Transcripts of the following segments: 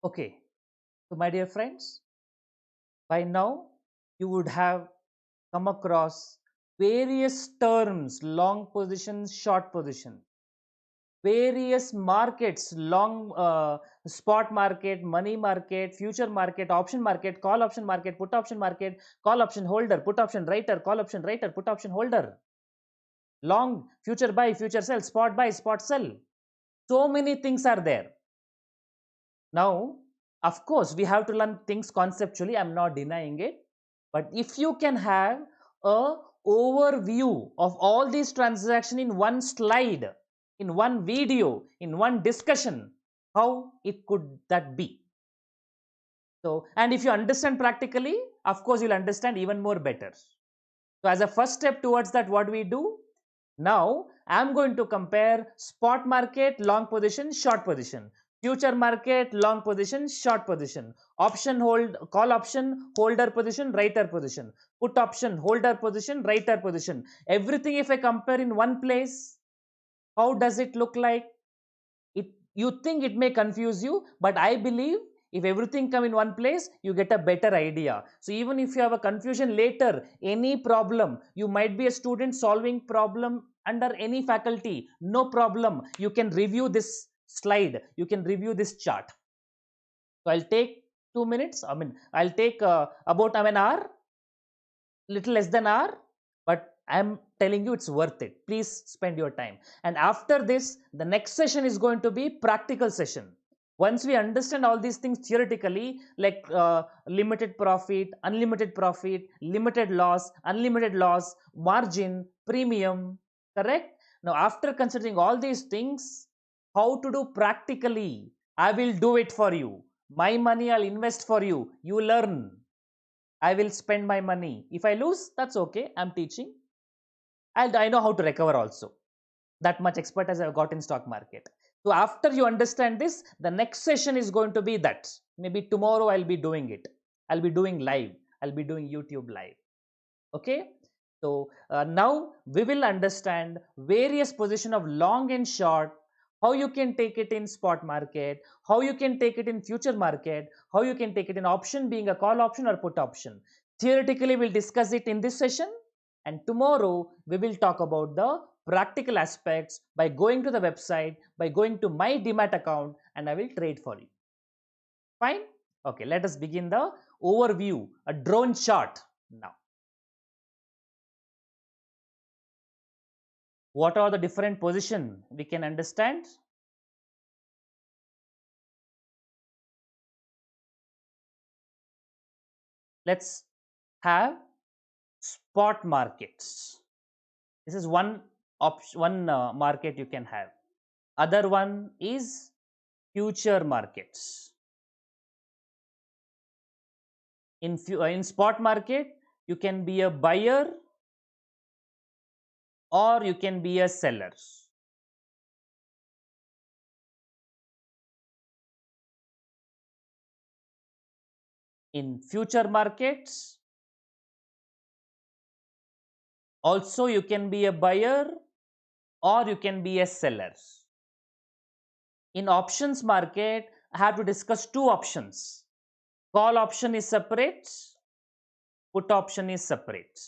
Okay, so my dear friends, by now you would have come across various terms: long position, short position, various markets: long spot market, money market, future market, option market, call option market, put option market, call option holder, put option writer, call option writer, put option holder, long, future buy, future sell, spot buy, spot sell. So many things are there. Now, of course, we have to learn things conceptually. I'm not denying it. But if you can have a overview of all these transactions in one slide, in one video, in one discussion, how it could that be? So, and if you understand practically, of course, you'll understand even more better. So, as a first step towards that, what we do? Now, I'm going to compare spot market, long position, short position, future market, long position, short position, option hold, call option, holder position, writer position, put option, holder position, writer position. Everything if I compare in one place, how does it look like? It, you think it may confuse you, but I believe if everything come in one place, you get a better idea. So even if you have a confusion later, any problem, you might be a student solving problem under any faculty, no problem, you can review this slide, you can review this chart. So I'll take 2 minutes, I'll take about an hour, little less than hour, but I'm telling you it's worth it. Please spend your time. And after this, the next session is going to be practical session. Once we understand all these things theoretically, like limited profit, limited loss, unlimited loss, margin, premium, correct? Now, after considering all these things, how to do practically, I will do it for you. My money I'll invest for you. You learn. I will spend my money. If I lose, that's okay. I'm teaching. And I know how to recover also. That much expert as I've got in stock market. So after you understand this, the next session is going to be that. Maybe tomorrow I'll be doing it. I'll be doing live. I'll be doing YouTube live. Okay. So now we will understand various position of long and short, how you can take it in spot market, how you can take it in future market, how you can take it in option being a call option or put option. Theoretically, we'll discuss it in this session, and tomorrow we will talk about the practical aspects by going to the website, by going to my Demat account, and I will trade for you. Fine? Okay, let us begin the overview, a drone chart now. What are the different position we can understand? Let's have spot markets. This is one option, one market you can have. Other one is future markets. In spot market, you can be a buyer or you can be a seller. In future markets, also you can be a buyer or you can be a seller. In options market, I have to discuss two options. Call option is separate, put option is separate.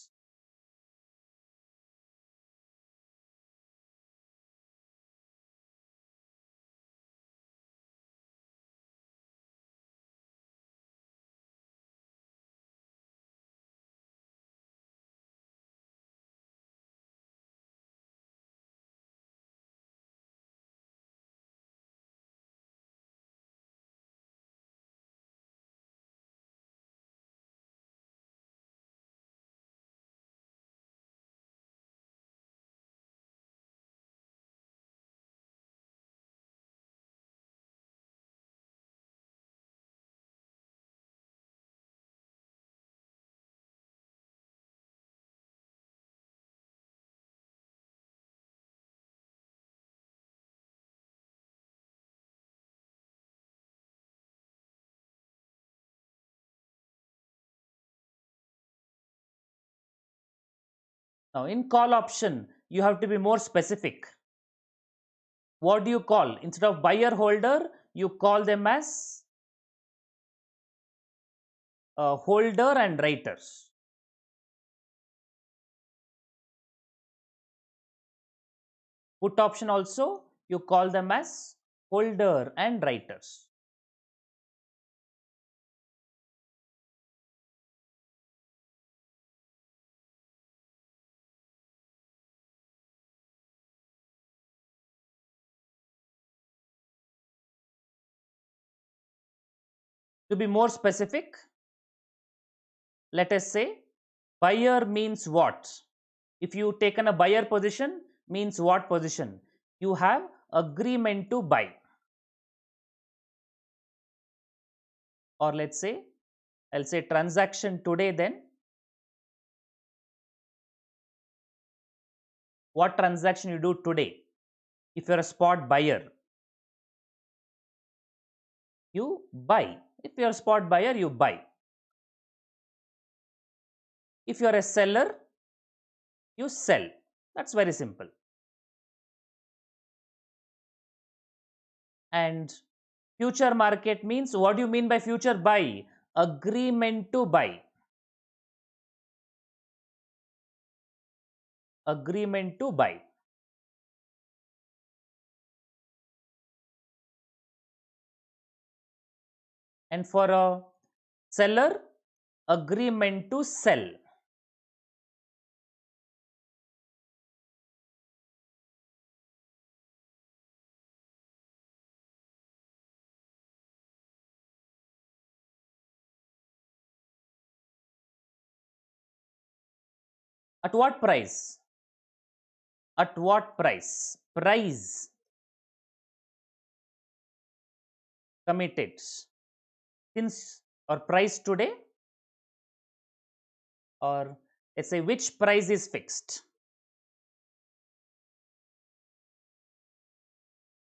Now in call option, you have to be more specific. What do you call? Instead of buyer holder, you call them as holder and writers. Put option also, you call them as holder and writers. To be more specific, let us say buyer means what? If you taken a buyer position, means what position? You have agreement to buy. Or let's say, I'll say transaction today then. What transaction you do today? If you're a spot buyer, you buy. If you're a spot buyer, you buy. If you're a seller, you sell. That's very simple. And future market means, what do you mean by future buy? Agreement to buy. Agreement to buy. And for a seller, agreement to sell. At what price? At what price? Price committed. Since or price today, or let's say which price is fixed.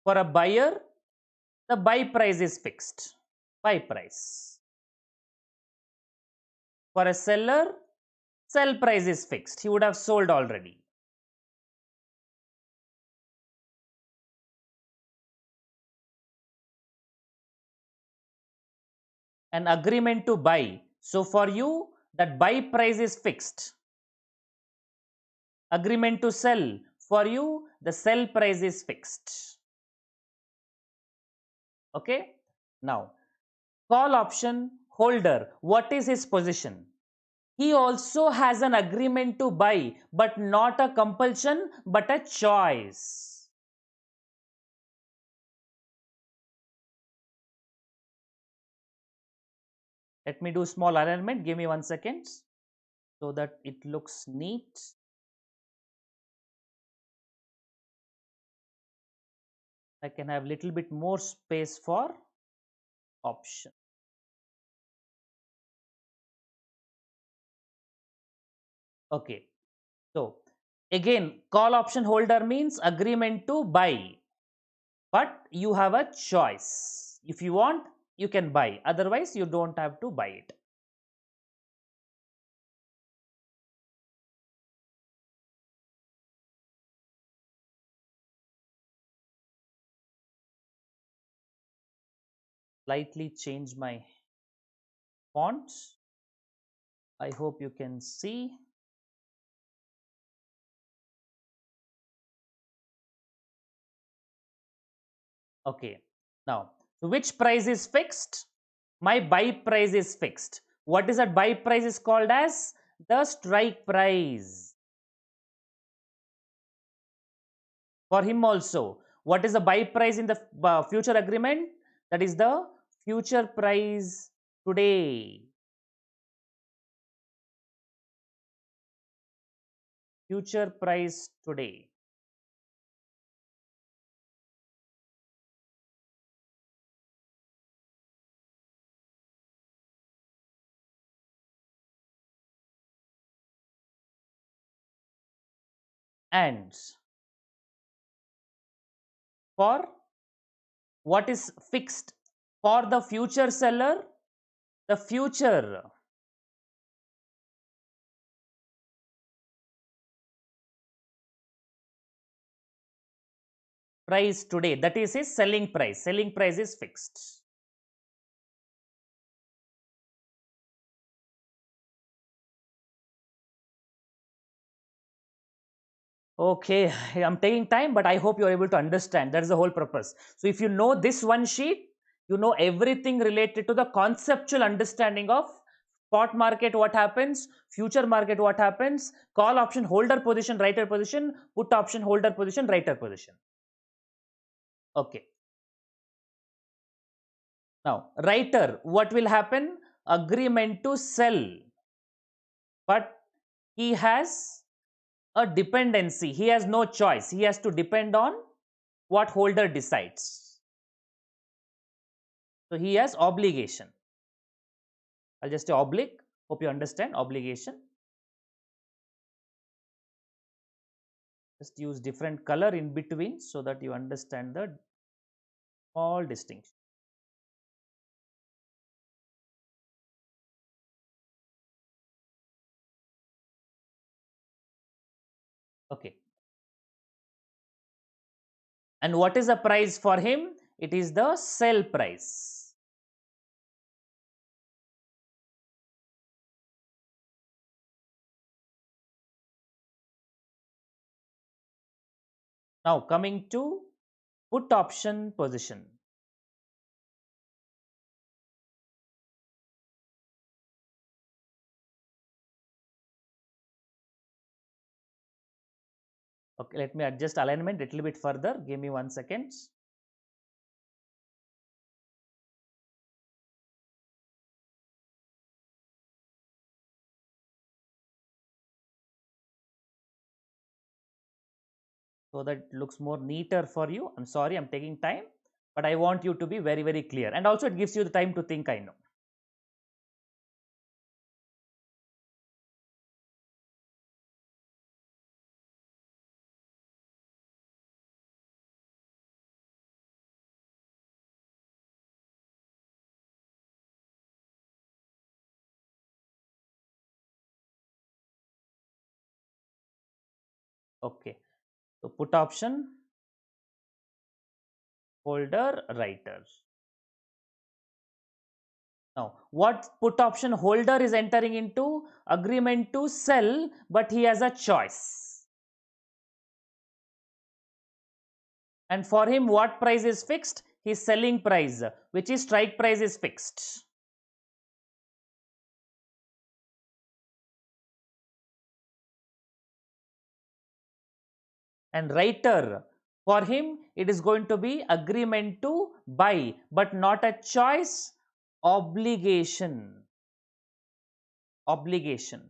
For a buyer, the buy price is fixed. Buy price. For a seller, sell price is fixed. He would have sold already. An agreement to buy. So for you, that buy price is fixed. Agreement to sell. For you, the sell price is fixed. Okay. Now, call option holder. What is his position? He also has an agreement to buy, but not a compulsion, but a choice. Let me do small alignment. Give me 1 second so that it looks neat. I can have little bit more space for option. Okay. So again, call option holder means agreement to buy, but you have a choice. If you want, you can buy. Otherwise, you don't have to buy it. Slightly change my font. I hope you can see. Okay. Now, so which price is fixed? My buy price is fixed. What is that buy price is called as? The strike price. For him also, what is the buy price in the future agreement? That is the future price today. Future price today. And for what is fixed for the future seller, the future price today, that is his selling price. Selling price is fixed. Okay, I'm taking time, but I hope you're able to understand. That's the whole purpose. So if you know this one sheet, you know everything related to the conceptual understanding of spot market, what happens, future market, what happens, call option holder position, writer position, put option holder position, writer position. Okay. Now, writer, what will happen? Agreement to sell, but he has a dependency. He has no choice. He has to depend on what holder decides. So he has obligation. I'll just say oblique. Hope you understand obligation. Just use different color in between so that you understand the small distinction. Okay. And what is the price for him? It is the sell price. Now coming to put option position. Okay, let me adjust alignment a little bit further. Give me 1 second. So that it looks more neater for you. I'm sorry, I'm taking time, but I want you to be very, very clear. And also it gives you the time to think, I know. Okay. So put option, holder, writer. Now, what put option holder is entering into agreement to sell, but he has a choice. And for him, what price is fixed? His selling price, which is strike price, is fixed. And writer, for him, it is going to be agreement to buy, but not a choice, obligation. Obligation.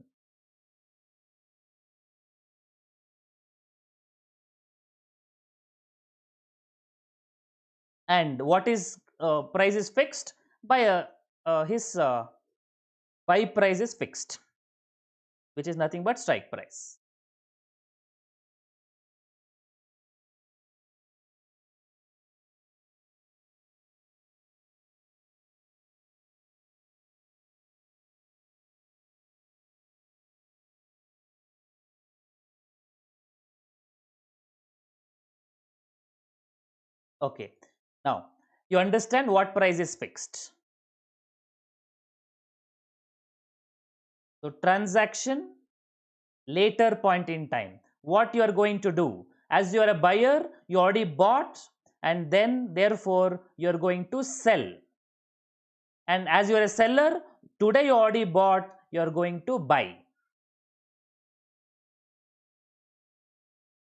And what is price is fixed? By his buy price is fixed, which is nothing but strike price. Okay. Now, you understand what price is fixed. So, transaction later point in time. What you are going to do? As you are a buyer, you already bought, and then therefore you are going to sell. And as you are a seller, today you already bought, you are going to buy.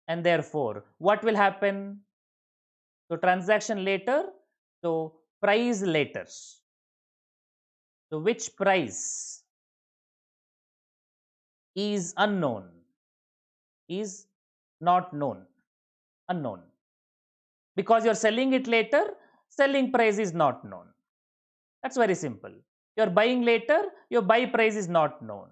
And therefore, what will happen? So, transaction later, so price later. So, which price is unknown, is not known, unknown. Because you're selling it later, selling price is not known. That's very simple. You're buying later, your buy price is not known.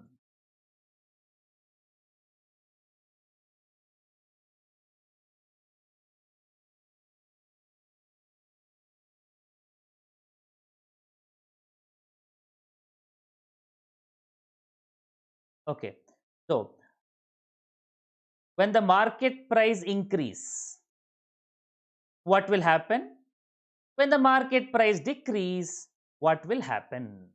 Okay. So when the market price increase, what will happen? When the market price decrease, what will happen?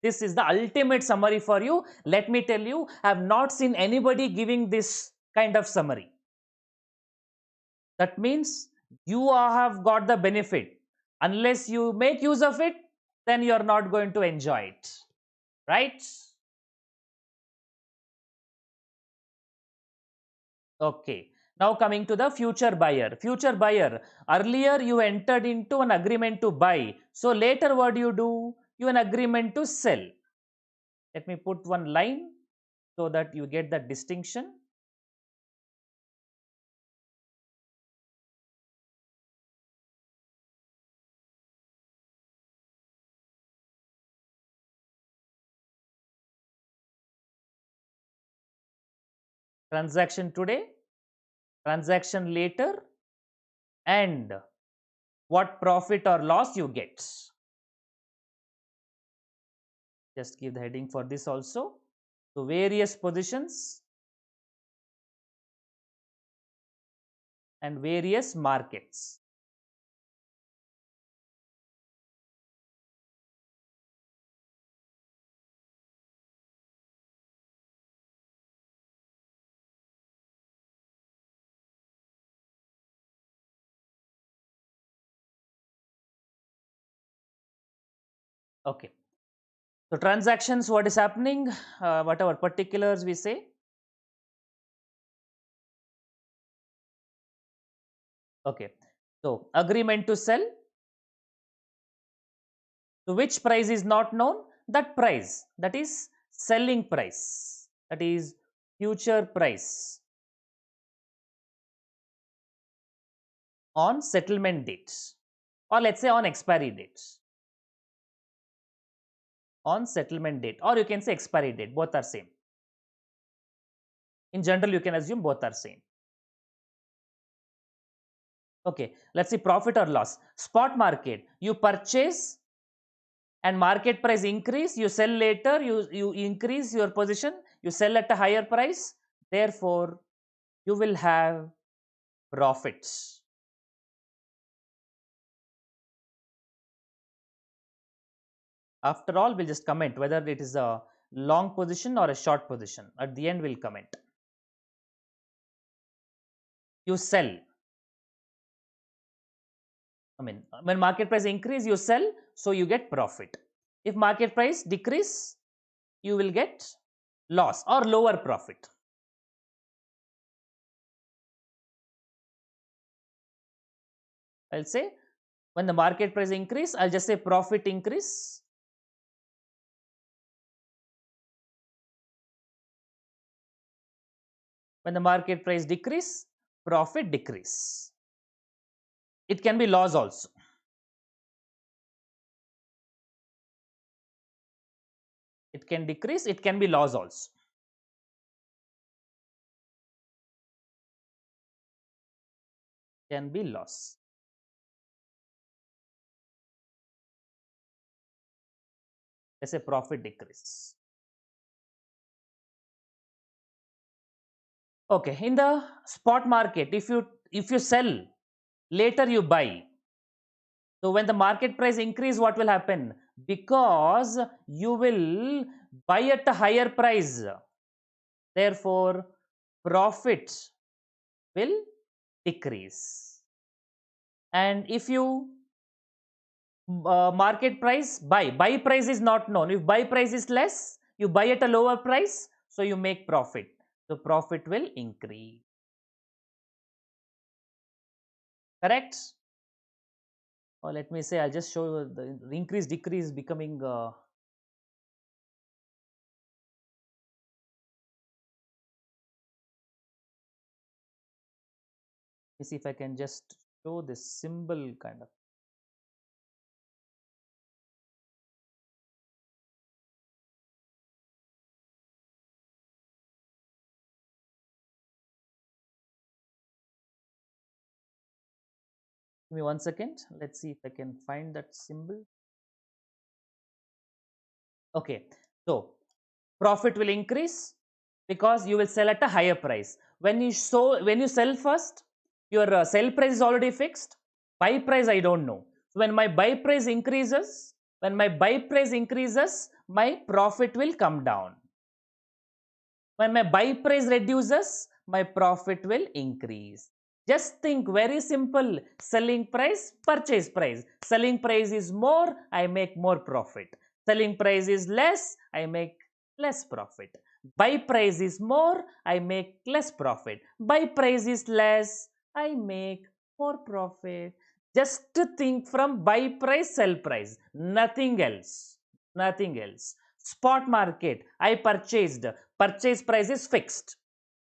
This is the ultimate summary for you. Let me tell you, I have not seen anybody giving this kind of summary. That means you have got the benefit. Unless you make use of it, then you are not going to enjoy it. Right? Okay. Now coming to the future buyer. Future buyer. Earlier you entered into an agreement to buy. So later what do? You an agreement to sell. Let me put one line so that you get that distinction. Transaction today, transaction later, and what profit or loss you get. Just give the heading for this also. So various positions and various markets. Okay. So transactions, what is happening? Whatever particulars we say. Okay. So agreement to sell. So which price is not known? That price, that is selling price, that is future price on settlement dates, or let's say on expiry dates. On settlement date, or you can say expiry date, both are same. In general, you can assume both are same. Okay, let's see profit or loss. Spot market, you purchase and market price increase, you sell later, you increase your position, you sell at a higher price, therefore you will have profits. After all, we'll just comment whether it is a long position or a short position. At the end, we'll comment. You sell. I mean, when market price increase, you sell, so you get profit. If market price decrease, you will get loss or lower profit. I'll say when the market price increase, I'll just say profit increase. When the market price decrease, profit decrease. It can be loss also. It can decrease, it can be loss also. Can be loss. Let's say profit decrease. Okay, in the spot market, if you sell, later you buy. So when the market price increase, what will happen? Because you will buy at a higher price, therefore profit will decrease. And if you market price buy price is not known. If buy price is less, you buy at a lower price, so you make profit. So profit will increase. Correct? Or let me say, I'll just show you the increase decrease becoming let me see if I can just show this symbol kind of. Give me 1 second. Let's see if I can find that symbol. Okay, so profit will increase because you will sell at a higher price. When you sell first, your sell price is already fixed. Buy price I don't know. So when my buy price increases, my profit will come down. When my buy price reduces, my profit will increase. Just think, very simple. Selling price, purchase price. Selling price is more, I make more profit. Selling price is less, I make less profit. Buy price is more, I make less profit. Buy price is less, I make more profit. Just to think from buy price, sell price. Nothing else. Nothing else. Spot market, I purchased. Purchase price is fixed.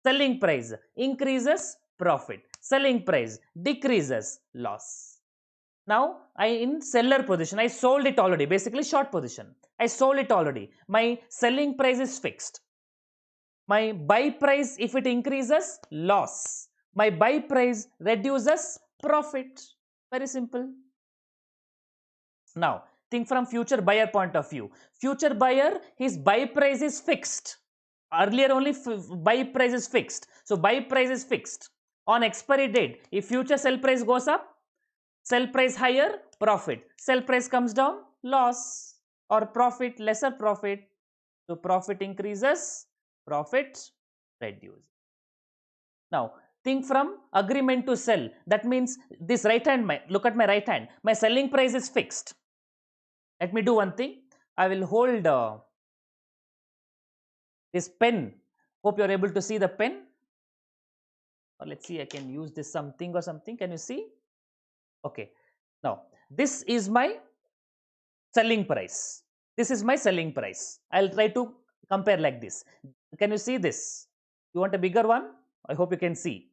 Selling price increases, profit. Selling price decreases, loss. Now I in seller position, I sold it already, basically short position. I sold it already. My selling price is fixed. My buy price, if it increases, loss. My buy price reduces, profit. Very simple. Now think from future buyer point of view. Future buyer, his buy price is fixed. Earlier only buy price is fixed. So buy price is fixed. On expiry date, if future sell price goes up, sell price higher, profit. Sell price comes down, loss, or profit, lesser profit. So profit increases, profit reduces. Now think from agreement to sell. That means this right hand, look at my right hand. My selling price is fixed. Let me do one thing. I will hold this pen. Hope you are able to see the pen. Or let's see, I can use this something or something. Can you see? Okay. Now this is my selling price. This is my selling price. I'll try to compare like this. Can you see this? You want a bigger one? I hope you can see.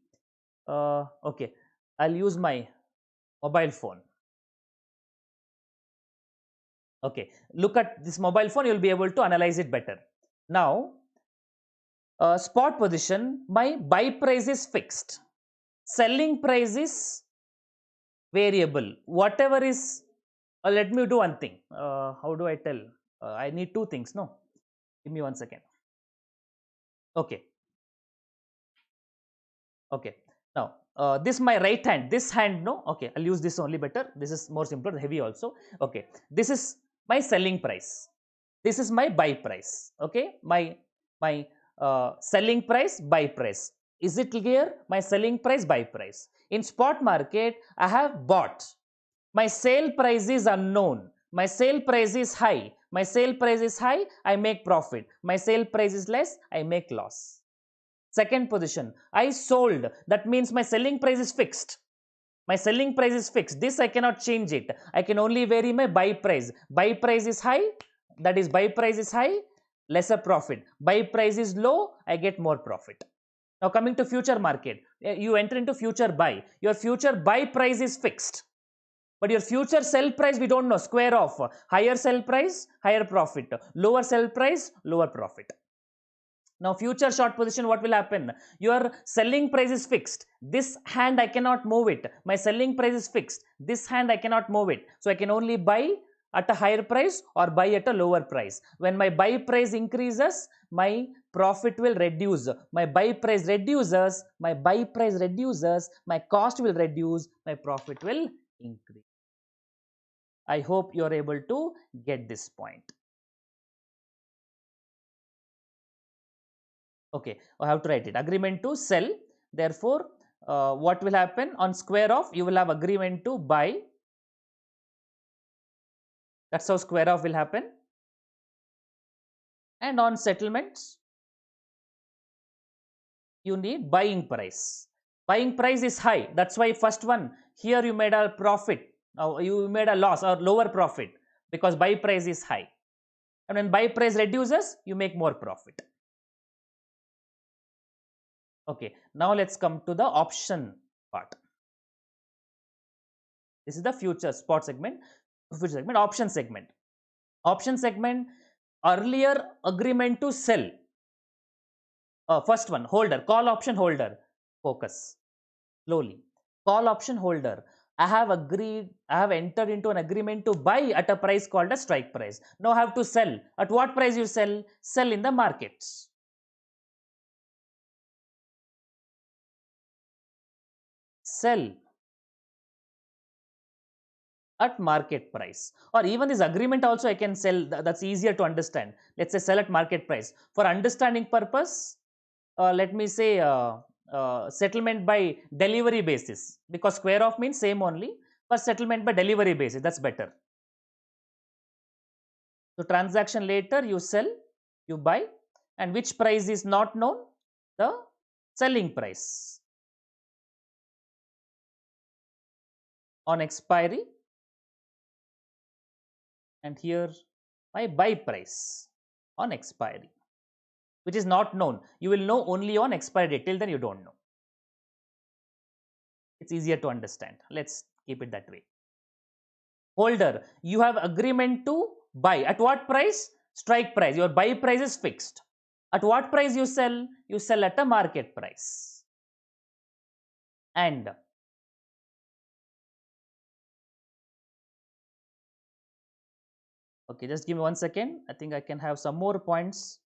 Okay. I'll use my mobile phone. Okay. Look at this mobile phone. You'll be able to analyze it better. Now, spot position, my buy price is fixed. Selling price is variable. Whatever is, let me do one thing. How do I tell? I need two things. No, give me 1 second. Okay. Okay. Now, this my right hand. This hand, no. Okay, I'll use this only better. This is more simpler, heavy also. Okay. This is my selling price. This is my buy price. Okay. My selling price, buy price. Is it clear? My selling price, buy price. In spot market, I have bought. My sale price is unknown. My sale price is high. My sale price is high, I make profit. My sale price is less, I make loss. Second position, I sold. That means my selling price is fixed. My selling price is fixed. This I cannot change it. I can only vary my buy price. Buy price is high, that is buy price is high, lesser profit. Buy price is low, I get more profit. Now coming to future market, you enter into future buy. Your future buy price is fixed. But your future sell price, we don't know. Square off. Higher sell price, higher profit. Lower sell price, lower profit. Now future short position, what will happen? Your selling price is fixed. This hand I cannot move it. My selling price is fixed. This hand I cannot move it. So I can only buy at a higher price or buy at a lower price. When my buy price increases, my profit will reduce. My buy price reduces, my buy price reduces, my cost will reduce, my profit will increase. I hope you are able to get this point. Okay, I have to write it. Agreement to sell. Therefore, what will happen on square off? You will have agreement to buy. That's how square off will happen. And on settlements, you need buying price. Buying price is high. That's why first one here you made a profit. Now you made a loss or lower profit because buy price is high. And when buy price reduces, you make more profit. Okay, now let's come to the option part. This is the future spot segment, option segment. Option segment, earlier agreement to sell. First one, holder, call option holder. Focus slowly. Call option holder. I have entered into an agreement to buy at a price called a strike price. Now I have to sell. At what price you sell? Sell in the markets. Sell at market price, or even this agreement also I can sell. That's easier to understand. Let's say sell at market price. For understanding purpose, let me say settlement by delivery basis, because square off means same only, but settlement by delivery basis, that's better. So transaction later, you sell, you buy, and which price is not known? The selling price. On expiry, and here my buy price on expiry, which is not known. You will know only on expiry date. Till then you don't know. It's easier to understand. Let's keep it that way. Holder, you have agreement to buy. At what price? Strike price. Your buy price is fixed. At what price you sell? You sell at a market price. And okay, just give me 1 second. I think I can have some more points.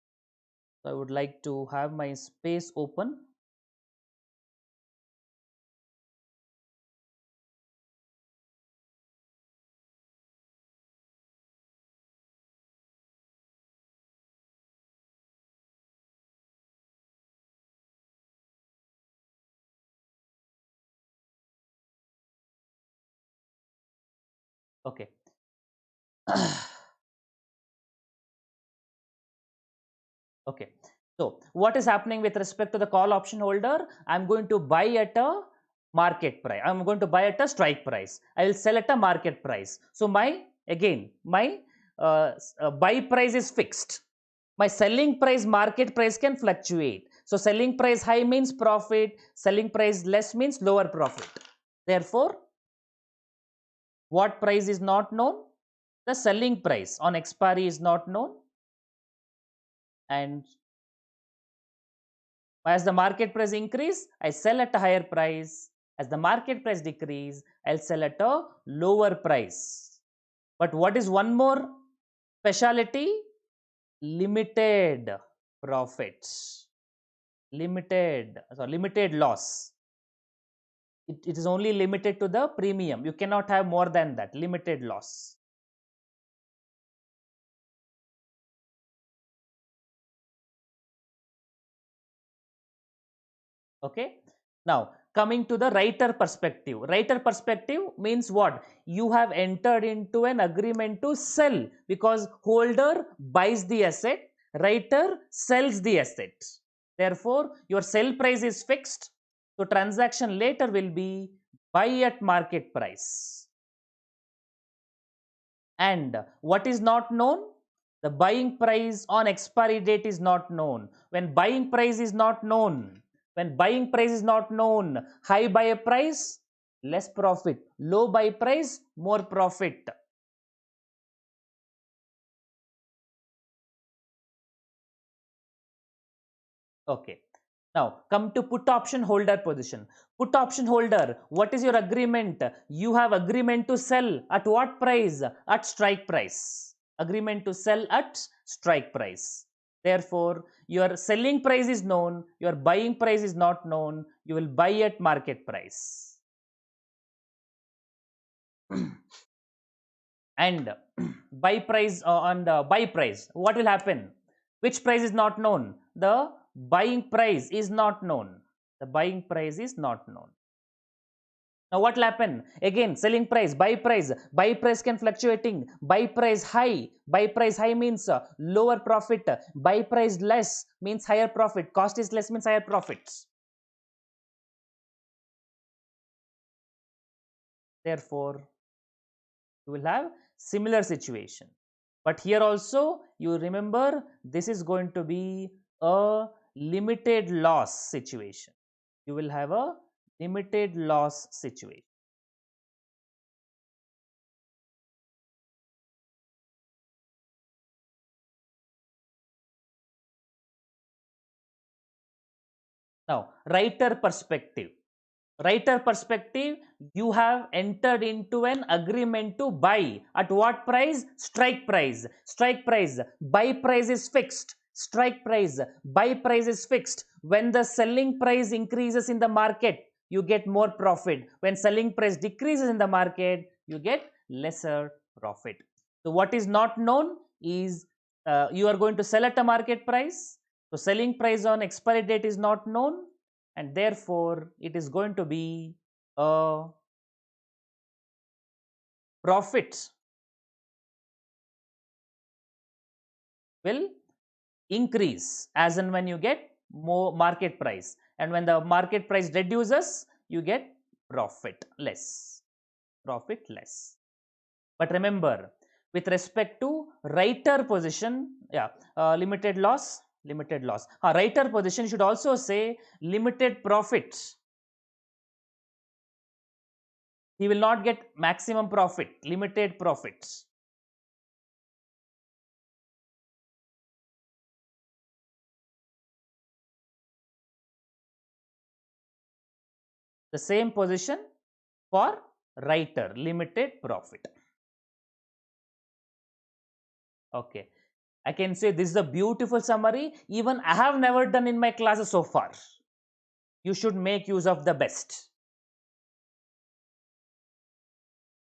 So I would like to have my space open. Okay. Okay. So what is happening with respect to the call option holder? I'm going to buy at a market price. I'm going to buy at a strike price. I will sell at a market price. So my buy price is fixed. My selling price, market price can fluctuate. So selling price high means profit. Selling price less means lower profit. Therefore, what price is not known? The selling price on expiry is not known, and as the market price increase, I sell at a higher price. As the market price decrease, I'll sell at a lower price. But what is one more speciality? Limited profits. Limited loss. It is only limited to the premium. You cannot have more than that. Limited loss. Okay. Now, coming to the writer perspective. Writer perspective means what? You have entered into an agreement to sell, because holder buys the asset, writer sells the asset. Therefore, your sell price is fixed. So, transaction later will be buy at market price. And what is not known? The buying price on expiry date is not known. When buying price is not known, high buy price, less profit. Low buy price, more profit. Okay. Now, come to put option holder position. Put option holder, what is your agreement? You have agreement to sell at what price? At strike price. Agreement to sell at strike price. Therefore, your selling price is known, your buying price is not known. You will buy at market price. And buy price on the buy price, what will happen? Which price is not known? The buying price is not known. The buying price is not known. Now what will happen? Again, selling price, buy price. Buy price can fluctuating. Buy price high. Buy price high means lower profit. Buy price less means higher profit. Cost is less means higher profits. Therefore, you will have similar situation. But here also, you remember, this is going to be a limited loss situation. You will have a limited loss situation. Now, writer perspective. Writer perspective, you have entered into an agreement to buy. At what price? Strike price. Strike price. Buy price is fixed. Strike price. Buy price is fixed. When the selling price increases in the market, you get more profit. When selling price decreases in the market, you get lesser profit. So what is not known is you are going to sell at a market price. So selling price on expiry date is not known. and therefore it is going to be a profit will increase as and when you get more market price, and when the market price reduces you get profit less. But remember, with respect to writer position, yeah, limited loss. Writer position should also say limited profits. He will not get maximum profit, limited profits. The same position for writer, limited profit. Okay, I can say this is a beautiful summary. Even I have never done in my classes so far. You should make use of the best.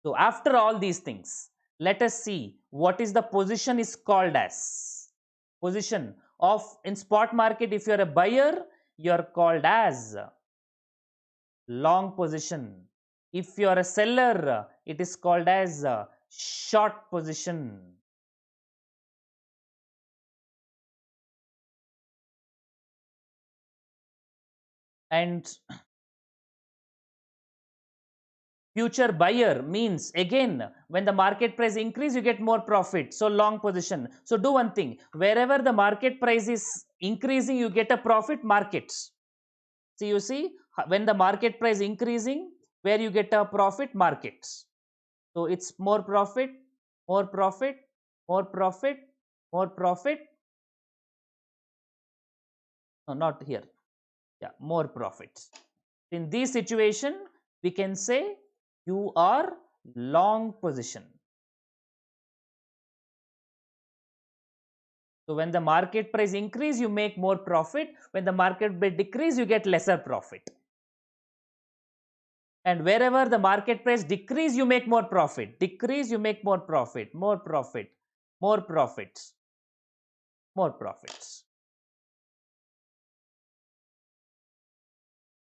So after all these things, let us see what is the position is called as. Position of in spot market, if you are a buyer, you are called as long position. If you are a seller, it is called as short position. And future buyer means, again, when the market price increase you get more profit, so long position. So do one thing, wherever the market price is increasing you get a profit, markets. So you see, when the market price increasing, where you get a profit, markets. So it's more profit, more profit, more profit, more profit. No, not here. Yeah, more profits. In this situation we can say you are long position. So when the market price increase you make more profit, when the market price decrease you get lesser profit, and wherever the market price decrease you make more profit, decrease you make more profit, more profit, more profits, more profits.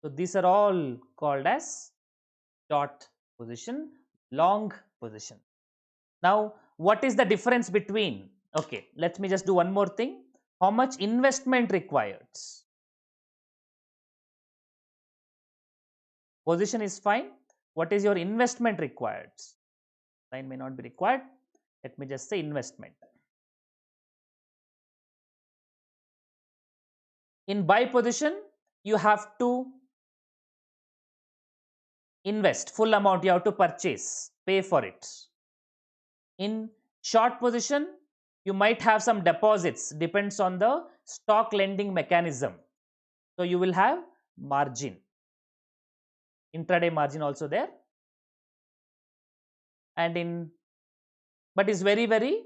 So these are all called as short position, long position. Now what is the difference between, okay, let me just do one more thing. How much investment required? Position is fine. What is your investment required? Sign may not be required. Let me just say investment. In buy position you have to invest full amount, you have to purchase, pay for it. In short position you might have some deposits, depends on the stock lending mechanism. So you will have margin, intraday margin also there. And in, but is very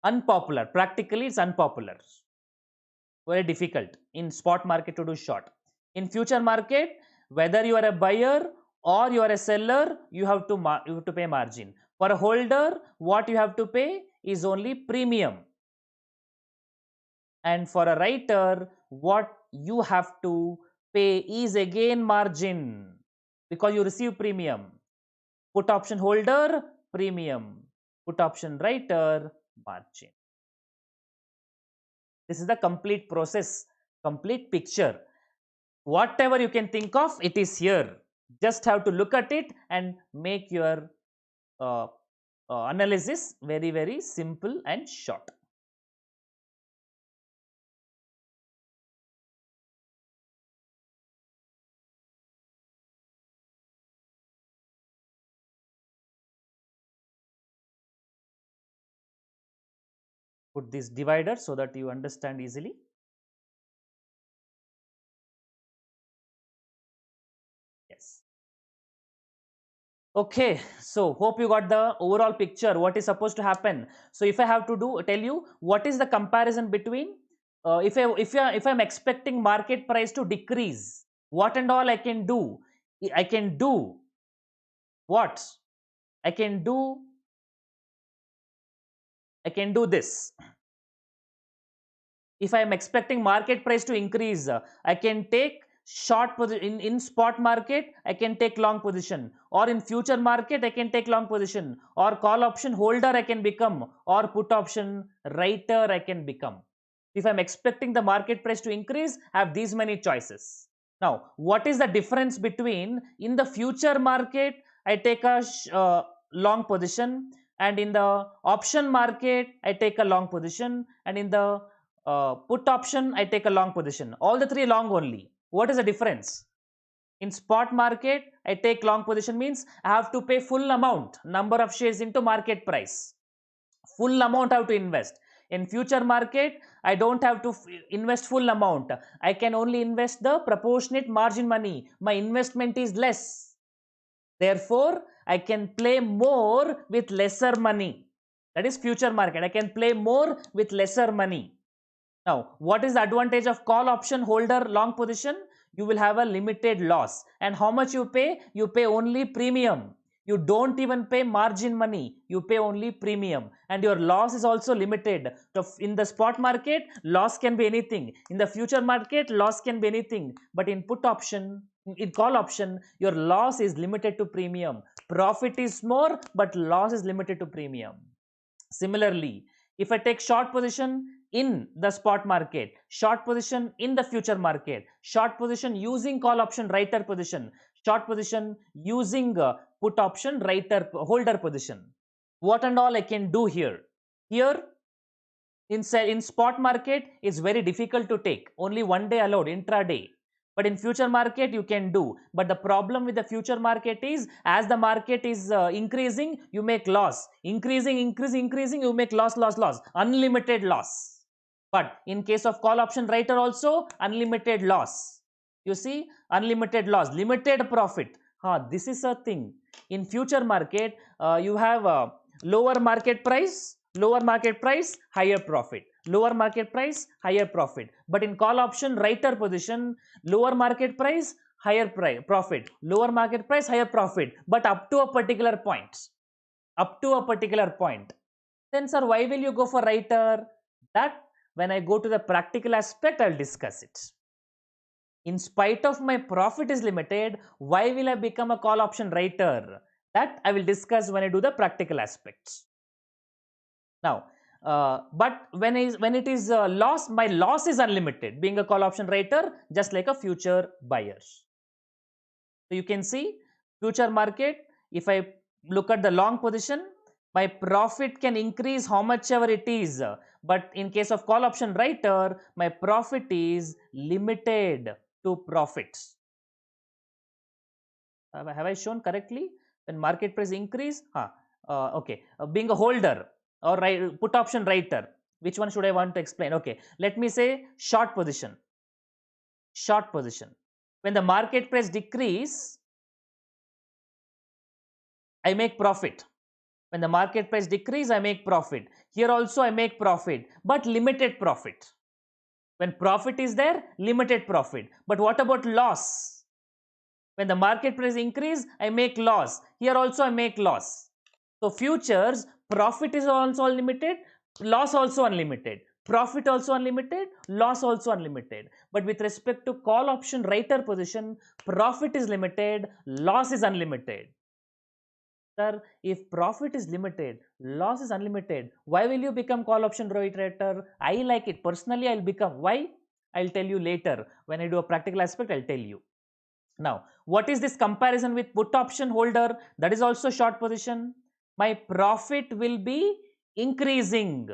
unpopular, practically it's unpopular, very difficult in spot market to do short. In future market, whether you are a buyer or you are a seller, you have to pay margin. For a holder, what you have to pay is only premium, and for a writer what you have to pay is again margin, because you receive premium. Put option holder, premium. Put option writer, margin. This is the complete process, complete picture. Whatever you can think of, it is here. Just have to look at it and make your uh, analysis very simple and short. Put this divider so that you understand easily. Yes. Okay, so hope you got the overall picture what is supposed to happen. So if I have to tell you what is the comparison between, if I'm expecting market price to decrease, what and all I can do? I can do what? I can do this. If I am expecting market price to increase, I can take short position in spot market, I can take long position, or in future market I can take long position, or call option holder I can become, or put option writer I can become. If I'm expecting the market price to increase, I have these many choices. Now, what is the difference between in the future market I take a long position, and in the option market I take a long position, and in the put option I take a long position? All the three long only. What is the difference? In spot market, I take long position means I have to pay full amount, number of shares into market price. Full amount I have to invest. In future market, I don't have to invest full amount. I can only invest the proportionate margin money. My investment is less. Therefore, I can play more with lesser money. That is future market. I can play more with lesser money. Now, what is the advantage of call option holder long position? You will have a limited loss. And how much you pay? You pay only premium. You don't even pay margin money. You pay only premium. And your loss is also limited. So in the spot market, loss can be anything. In the future market, loss can be anything. But in put option, in call option, your loss is limited to premium. Profit is more, but loss is limited to premium. Similarly, if I take short position in the spot market, short position in the future market, short position using call option writer position, short position using put option writer holder position, what and all I can do here? Here in spot market is very difficult to take, only one day allowed, intraday. But in future market you can do. But the problem with the future market is, as the market is increasing, you make loss. Increasing, you make loss, unlimited loss. But in case of call option writer also, unlimited loss. You see, unlimited loss, limited profit. This is a thing. In future market, you have a lower market price, higher profit. Lower market price, higher profit. But in call option writer position, lower market price, higher profit. Lower market price, higher profit. But up to a particular point. Up to a particular point. Then, sir, why will you go for writer? That when I go to the practical aspect, I'll discuss it. In spite of my profit is limited, why will I become a call option writer? That I will discuss when I do the practical aspects. Now, but when it is loss, my loss is unlimited, being a call option writer, just like a future buyer. So you can see future market, if I look at the long position, my profit can increase how much ever it is. But in case of call option writer, my profit is limited to profits. Have I shown correctly? When market price increase, okay, being a holder or put option writer, which one should I want to explain? Okay, let me say short position. Short position. When the market price decrease, I make profit. When the market price decrease, I make profit. Here also I make profit, but limited profit. When profit is there, limited profit. But what about loss? When the market price increase, I make loss. Here also I make loss. So futures, profit is also unlimited, loss also unlimited. Profit also unlimited, loss also unlimited. But with respect to call option writer position, profit is limited, loss is unlimited. Sir, if profit is limited, loss is unlimited, why will you become call option writer? I like it. Personally, I'll become. Why? I'll tell you later. When I do a practical aspect, I'll tell you. Now, what is this comparison with put option holder? That is also short position. My profit will be increasing,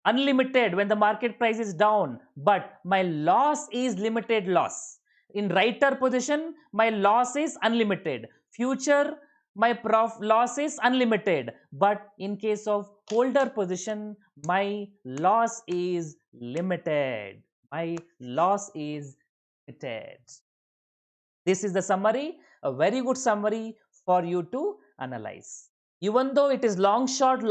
unlimited when the market price is down, but my loss is limited loss. In writer position, my loss is unlimited. Future, my loss is unlimited, but in case of holder position, my loss is limited. My loss is limited. This is the summary, a very good summary for you to analyze. Even though it is long short,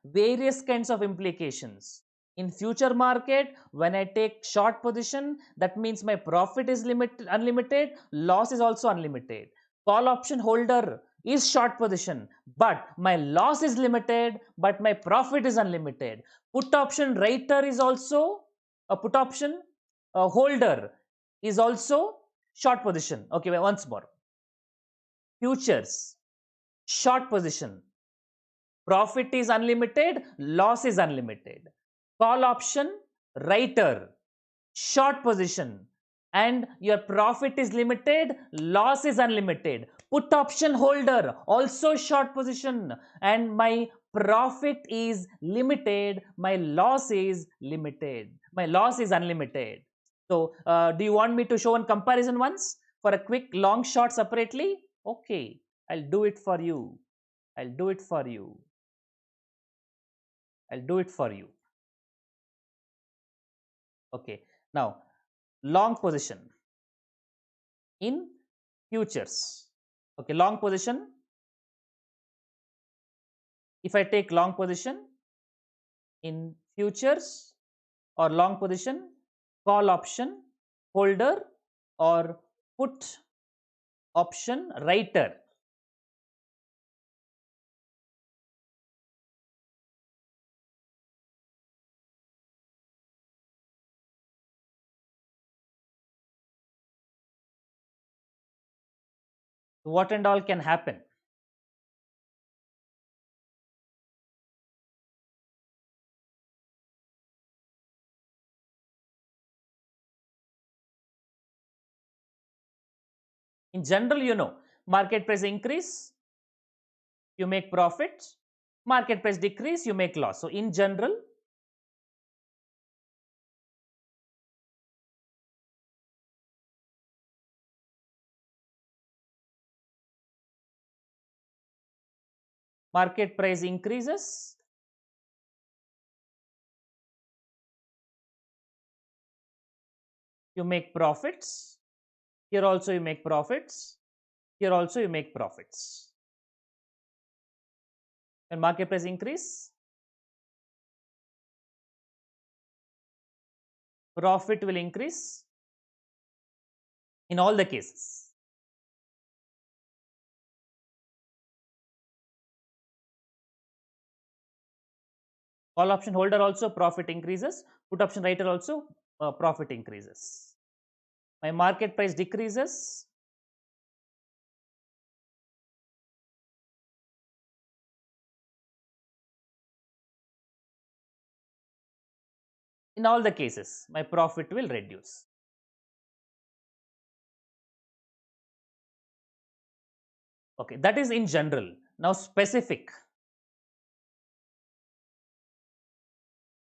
various kinds of implications. In future market, when I take short position, that means my profit is unlimited, loss is also unlimited. Call option holder is short position, but my loss is limited, but my profit is unlimited. Put option writer is also a put option holder is also short position. Okay, once more. Futures, short position. Profit is unlimited, loss is unlimited. Call option, writer, short position, and your profit is limited, loss is unlimited. Put option holder, also short position, and my profit is limited, my loss is limited, my loss is unlimited. So do you want me to show a comparison once for a quick long short separately? Okay, I'll do it for you. I'll do it for you. I'll do it for you. Okay, now long position in futures. Okay, long position. If I take long position in futures or long position, call option, holder, or put option, writer. What and all can happen? In general, you know, market price increase, you make profit. Market price decrease, you make loss. So in general, market price increases, you make profits. Here also you make profits. Here also you make profits. When market price increase, profit will increase in all the cases. Call option holder also profit increases. Put option writer also profit increases. My market price decreases. In all the cases, my profit will reduce. Okay, that is in general. Now specific.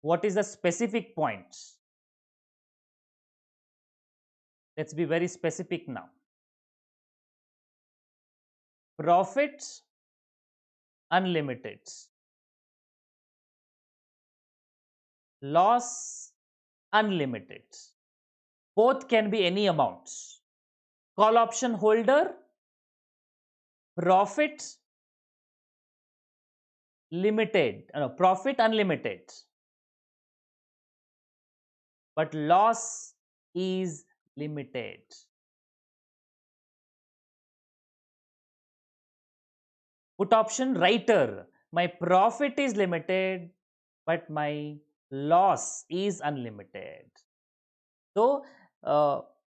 What is the specific point? Let's be very specific now. Profit unlimited. Loss unlimited. Both can be any amount. Call option holder, profit limited, profit unlimited, but loss is limited. Put option writer, my profit is limited, but my loss is unlimited. So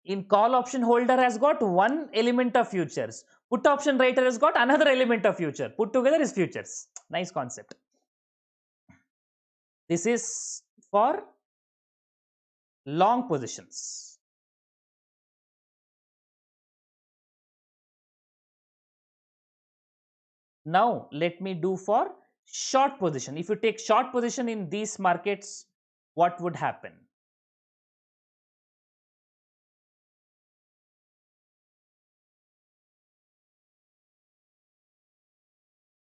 in call option holder has got one element of futures. Put option writer has got another element of future. Put together is futures. Nice concept. This is for long positions. Now let me do for short position. If you take short position in these markets, what would happen?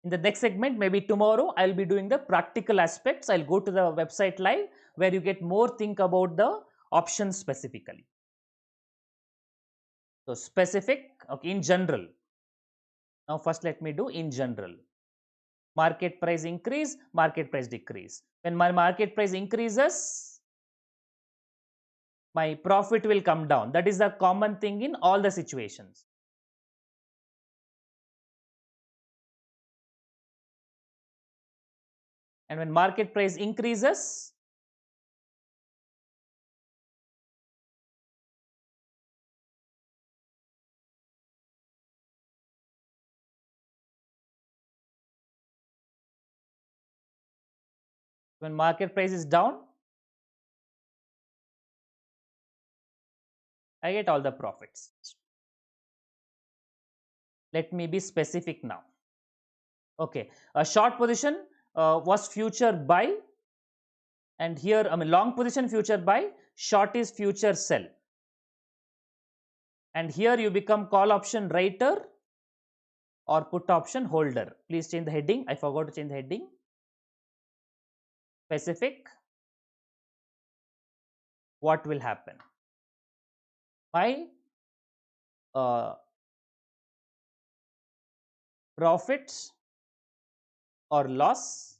In the next segment, maybe tomorrow, I'll be doing the practical aspects. I'll go to the website live where you get more think about the options specifically. So specific, okay, in general. Now first let me do in general. Market price increase, market price decrease. When my market price increases, my profit will come down. That is the common thing in all the situations. And when market price increases, When market price is down, I get all the profits. Let me be specific now. Okay, a short position was future buy, and here I mean long position future buy, short is future sell. And here you become call option writer or put option holder. Please change the heading. I forgot to change the heading. Specific. What will happen? My profits or loss.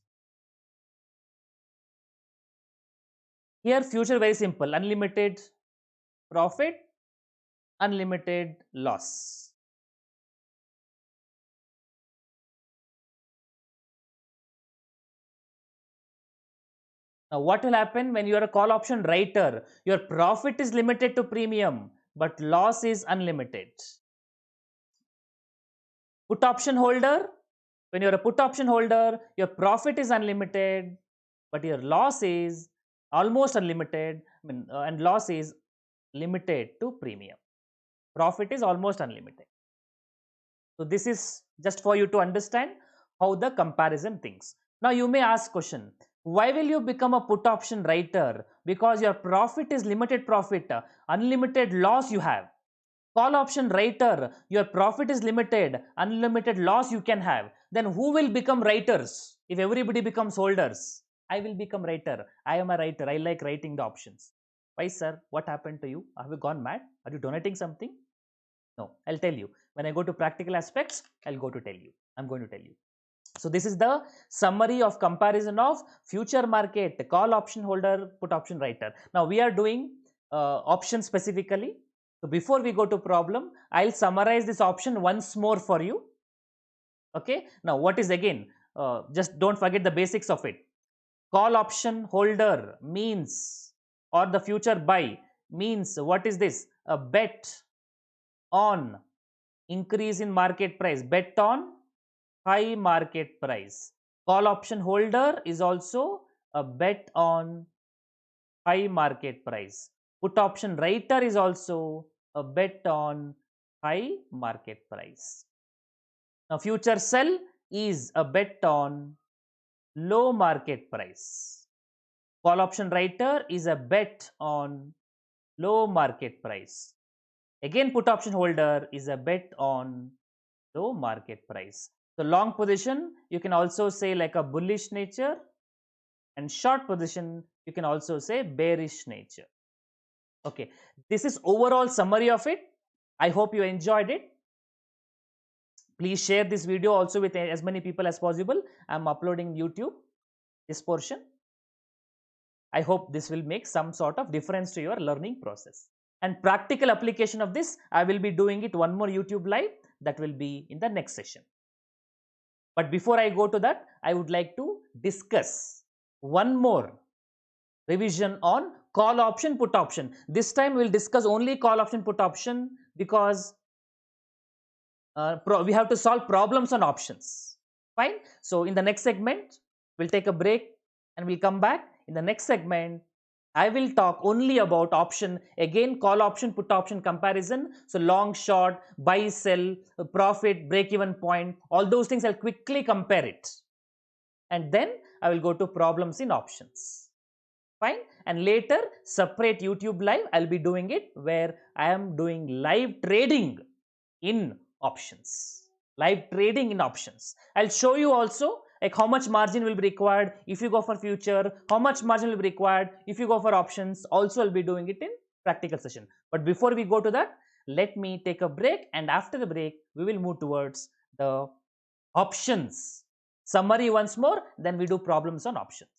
Here future very simple, unlimited profit, unlimited loss. Now what will happen when you are a call option writer? Your profit is limited to premium, but loss is unlimited. Put option holder, when you are a put option holder, your profit is unlimited, but your loss is almost unlimited, and loss is limited to premium. Profit is almost unlimited. So this is just for you to understand how the comparison thinks. Now you may ask question, why will you become a put option writer? Because your profit is limited profit, unlimited loss you have. Call option writer, your profit is limited, unlimited loss you can have. Then who will become writers? If everybody becomes holders, I will become writer. I am a writer. I like writing the options. Why, sir? What happened to you? Have you gone mad? Are you donating something? No, I'll tell you. When I go to practical aspects, I'm going to tell you. So this is the summary of comparison of future market, call option holder, put option writer. Now we are doing options specifically. So before we go to problem, I'll summarize this option once more for you. Okay. Now what is again? Just don't forget the basics of it. Call option holder means, or the future buy means, what is this? A bet on increase in market price, bet on high market price. Call option holder is also a bet on high market price. Put option writer is also a bet on high market price. Now future sell is a bet on low market price. Call option writer is a bet on low market price. Again, put option holder is a bet on low market price. So long position, you can also say like a bullish nature, and short position, you can also say bearish nature. Okay, this is overall summary of it. I hope you enjoyed it. Please share this video also with as many people as possible. I'm uploading YouTube this portion. I hope this will make some sort of difference to your learning process. And practical application of this, I will be doing it one more YouTube live, that will be in the next session. But before I go to that, I would like to discuss one more revision on call option, put option. This time we'll discuss only call option, put option, because we have to solve problems on options. Fine. So in the next segment, we'll take a break and we'll come back. In the next segment, I will talk only about option, again call option, put option comparison. So long, short, buy, sell, profit, break even point, all those things I'll quickly compare it. And then I will go to problems in options. Fine. And later separate YouTube live, I'll be doing it where I am doing live trading in options. Live trading in options. I'll show you also like how much margin will be required if you go for future, how much margin will be required if you go for options. Also I'll be doing it in practical session. But before we go to that, let me take a break, and after the break we will move towards the options summary once more, then we do problems on options.